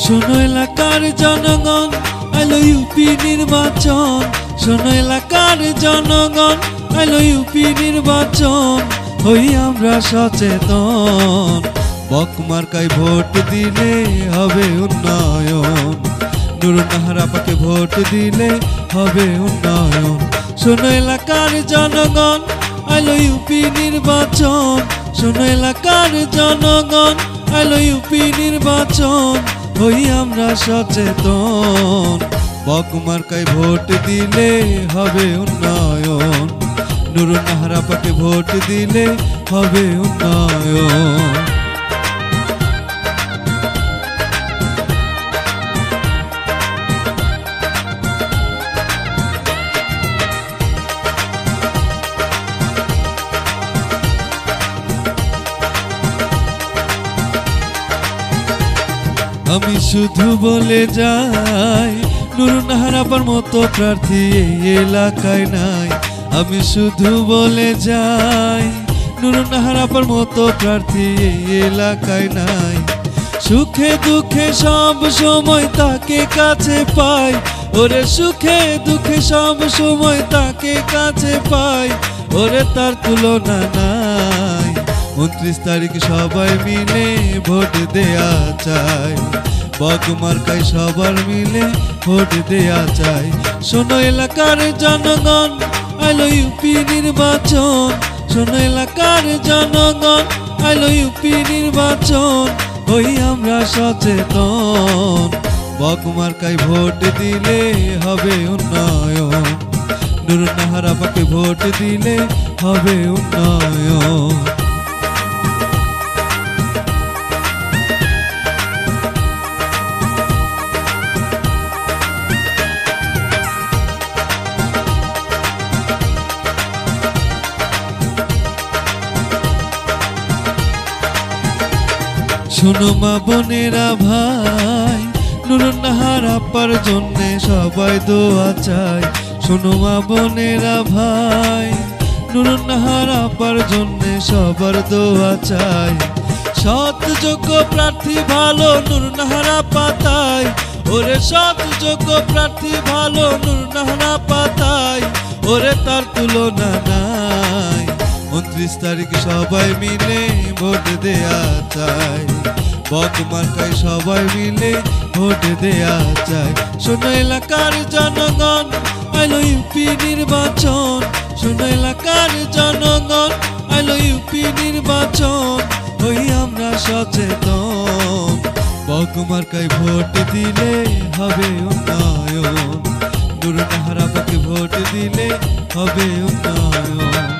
শোনো এলাকার জনগণ, আইলো ইউপি নির্বাচন। শোনো এলাকার জনগণ, আইলো ইউপি নির্বাচন। হই আমরা সচেতন, বক মার্কায় ভোট দিলে হবে উন্নয়ন। নুরুন্নাহার আপাকে ভোট দিলে হবে উন্নয়ন। শোনো এলাকার জনগণ, আইলো ইউপি নির্বাচন। শোনো এলাকার জনগণ, আইলো ইউপি নির্বাচন। হই আমরা সচেতন, বক মার্কায় ভোট দিলে হবে উন্নয়ন। নুরুন্নাহার আপাকে ভোট দিলে হবে উন্নয়ন। আমি শুধু বলে যাই, নুরুন্নাহার আপার মতো প্রার্থী এই এলাকায় নাই। আমি শুধু বলে যাই, নুরুন্নাহার আপার মতো প্রার্থী এই এলাকায় নাই। সুখে দুঃখে সব সময় তাকে কাছে পাই, ওরে সুখে দুঃখে সব সময় তাকে কাছে পাই, ওরে তার তুলনা নাই। 29 তারিখ সবাই মিলে ভোট দেয়া চাই, বক মার্কায় সবার মিলে ভোট দেয়া চাই। শোনো এলাকার জনগণ, আইলো ইউপি নির্বাচন। শোনো এলাকার জনগণ, আইলো ইউপি নির্বাচন। হই আমরা সচেতন, বক মার্কায় ভোট দিলে হবে উন্নয়ন। নুরুন্নাহার আপাকে ভোট দিলে হবে উন্নয়ন। শোনো মা বোনেরা ভাই, নুরুন্নাহার আপার জন্যে সবাই দোয়া চাই। শোনো মা বোনেরা ভাই, নুরুন্নাহার আপার জন্যে সবার দোয়া চাই। সৎ যোগ্য প্রার্থী ভালো নুরুন্নাহার আপা তাই, ওরে সৎ যোগ্য প্রার্থী ভালো নুরুন্নাহার আপা তাই, ওরে তার তুলনা নাই। 29 তারিখ সবাই মিলে ভোট দেয়া চাই, বক মার্কায় সবাই মিলে ভোট দেয়া চাই। শোনো এলাকার জনগণ, আইলো ইউপি নির্বাচন। শোনো এলাকার জনগণ, আইলো ইউপি নির্বাচন। হই আমরা সচেতন, বক মার্কায় ভোট দিলে হবে উন্নয়ন। নুরুন্নাহার আপাকে ভোট দিলে হবে উন্নয়ন।